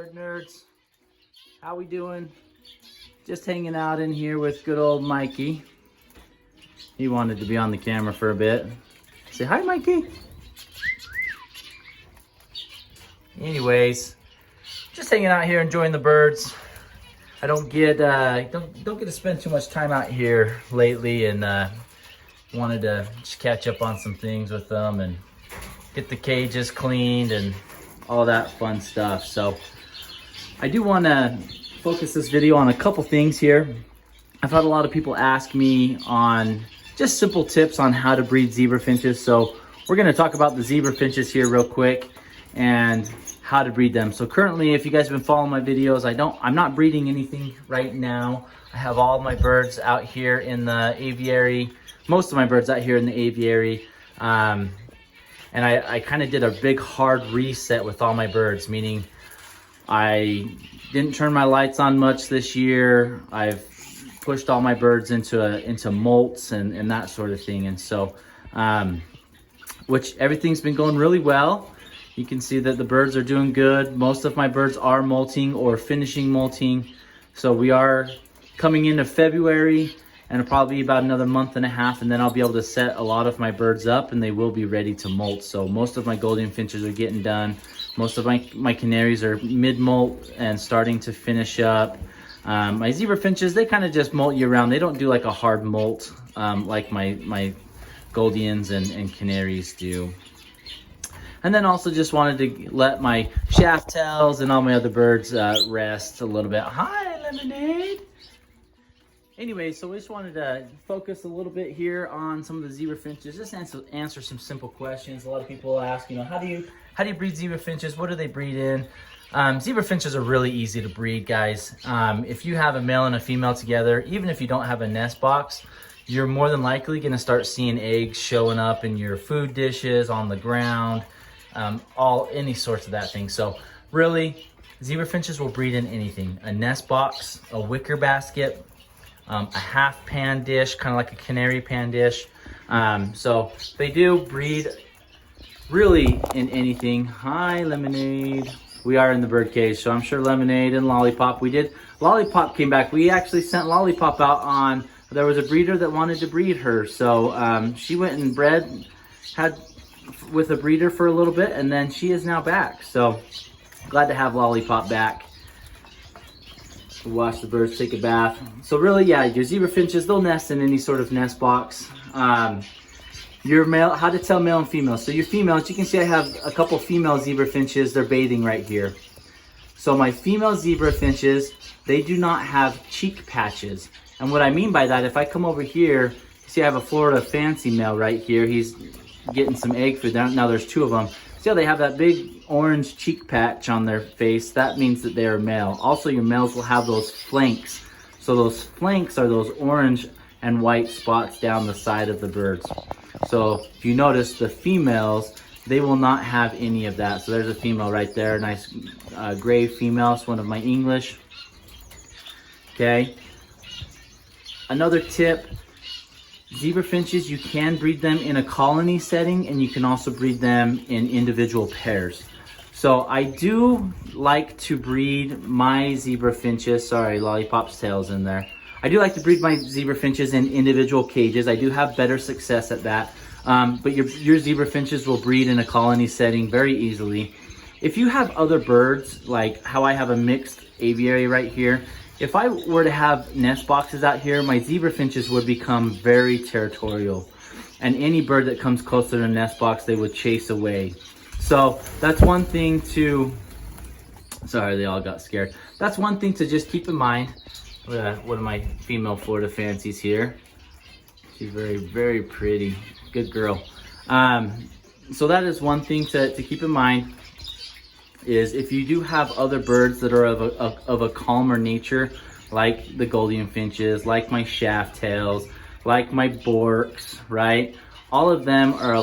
bird nerds? How we doing? Just hanging out in here with good old Mikey. He wanted to be on the camera for a bit. Say hi, Mikey. Anyways, just hanging out here enjoying the birds. I don't get to spend too much time out here lately, and wanted to just catch up on some things with them and get the cages cleaned and all that fun stuff. So I do want to focus this video on a couple things here. I've had a lot of people ask me on just simple tips on how to breed zebra finches. So we're going to talk about the zebra finches here real quick and how to breed them. So currently, if you guys have been following my videos, I'm not breeding anything right now. I have all my birds out here in the aviary, most of my birds out here in the aviary. And I kind of did a big hard reset with all my birds, meaning I didn't turn my lights on much this year. I've pushed all my birds into molts and that sort of thing. And so, which everything's been going really well. You can see that the birds are doing good. Most of my birds are molting or finishing molting. So we are coming into February, and it'll probably be about another month and a half, and then I'll be able to set a lot of my birds up and they will be ready to molt. So most of my golden finches are getting done. Most of my canaries are mid-molt and starting to finish up. My zebra finches, they kind of just molt year round. They don't do like a hard molt like my Goldians and canaries do. And then also just wanted to let my shaft tails and all my other birds rest a little bit. Hi, Lemonade. Anyway, so we just wanted to focus a little bit here on some of the zebra finches. Just answer some simple questions. A lot of people ask, how do you breed zebra finches? What do they breed in? Zebra finches are really easy to breed, guys. If you have a male and a female together, even if you don't have a nest box, you're more than likely going to start seeing eggs showing up in your food dishes, on the ground, any sorts of that thing. So really, zebra finches will breed in anything: a nest box, a wicker basket, a half pan dish, kind of like a canary pan dish. So they do breed really in anything. Hi, Lemonade. We are in the bird cage, so I'm sure Lemonade and Lollipop. Lollipop came back. We actually sent Lollipop out on, there was a breeder that wanted to breed her. So she went and had with a breeder for a little bit, and then she is now back. So glad to have Lollipop back. Watch the birds take a bath. So really, yeah, your zebra finches, they'll nest in any sort of nest box. Your male, how to tell male and female. So your females, you can see I have a couple female zebra finches. They're bathing right here. So my female zebra finches, they do not have cheek patches. And what I mean by that, if I come over here, see I have a Florida fancy male right here. He's getting some egg food. Now there's two of them. See how they have that big orange cheek patch on their face? That means that they are male. Also, your males will have those flanks. So those flanks are those orange and white spots down the side of the birds. So if you notice, the females, they will not have any of that. So there's a female right there, nice gray female. It's one of my English. Okay. Another tip, zebra finches, you can breed them in a colony setting, and you can also breed them in individual pairs. So I do like to breed my zebra finches, sorry, Lollipop's tail's in there. I do like to breed my zebra finches in individual cages. I do have better success at that. But your zebra finches will breed in a colony setting very easily. If you have other birds, like how I have a mixed aviary right here, if I were to have nest boxes out here, my zebra finches would become very territorial. And any bird that comes closer to a nest box, they would chase away. So that's one thing to, sorry, they all got scared. That's one thing to just keep in mind. One of my female Florida fancies here. She's very, very pretty. Good girl. So that is one thing to keep in mind, is if you do have other birds that are of a calmer nature, like the Golden Finches, like my shaft tails, like my Borks, right? All of them are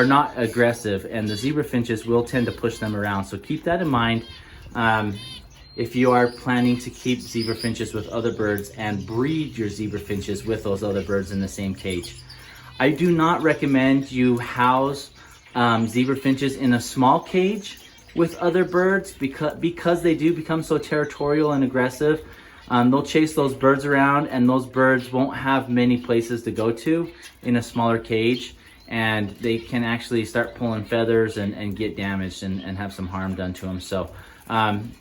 not aggressive, and the zebra finches will tend to push them around. So keep that in mind. If you are planning to keep zebra finches with other birds and breed your zebra finches with those other birds in the same cage. I do not recommend you house zebra finches in a small cage with other birds because they do become so territorial and aggressive. They'll chase those birds around, and those birds won't have many places to go to in a smaller cage, and they can actually start pulling feathers and get damaged and have some harm done to them. So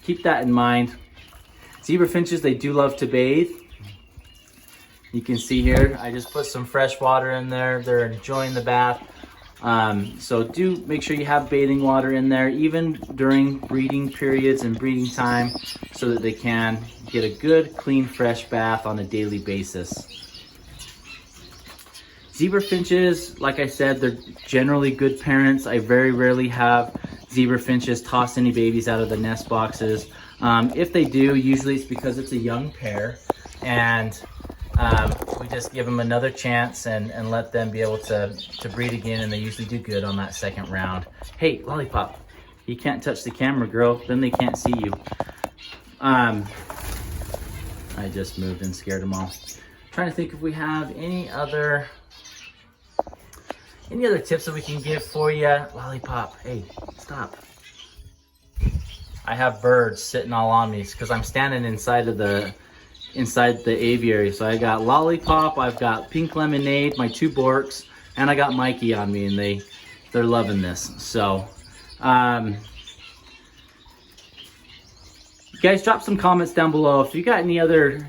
keep that in mind. Zebra finches, they do love to bathe. You can see here, I just put some fresh water in there. They're enjoying the bath. So do make sure you have bathing water in there, even during breeding periods and breeding time, so that they can get a good, clean, fresh bath on a daily basis. Zebra finches, like I said, they're generally good parents. I very rarely have zebra finches toss any babies out of the nest boxes. If they do, usually it's because it's a young pair, and we just give them another chance and let them be able to breed again, and they usually do good on that second round. Hey, Lollipop, you can't touch the camera, girl, then they can't see you. I just moved and scared them all. Trying to think if we have any other tips that we can give for you. Lollipop, hey, stop. I have birds sitting all on me because I'm standing inside the aviary. So I got Lollipop, I've got Pink Lemonade, my two Borks, and I got Mikey on me, and they're loving this. So guys, drop some comments down below if you got any other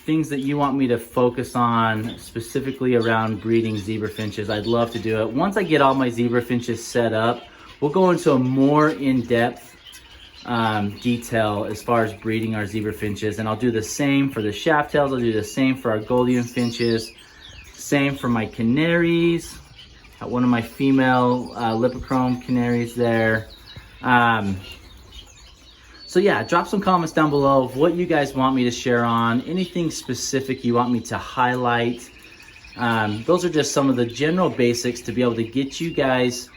things that you want me to focus on specifically around breeding zebra finches. I'd love to do it. Once I get all my zebra finches set up, we'll go into a more in-depth detail as far as breeding our zebra finches, and I'll do the same for the shaft tails. I'll do the same for our Golden finches, same for my canaries. Got one of my female lipochrome canaries there. So yeah, drop some comments down below of what you guys want me to share on, anything specific you want me to highlight. Those are just some of the general basics to be able to get you guys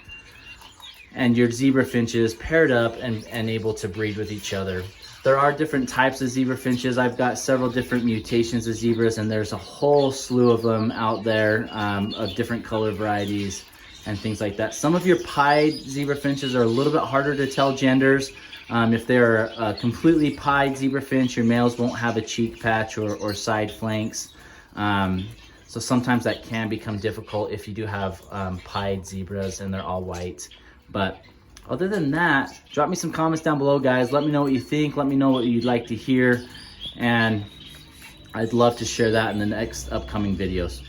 and your zebra finches paired up and able to breed with each other. There are different types of zebra finches. I've got several different mutations of zebras, and there's a whole slew of them out there of different color varieties and things like that. Some of your pied zebra finches are a little bit harder to tell genders. If they're a completely pied zebra finch, your males won't have a cheek patch or side flanks. So sometimes that can become difficult if you do have pied zebras and they're all white. But other than that, drop me some comments down below, guys. Let me know what you think. Let me know what you'd like to hear. And I'd love to share that in the next upcoming videos.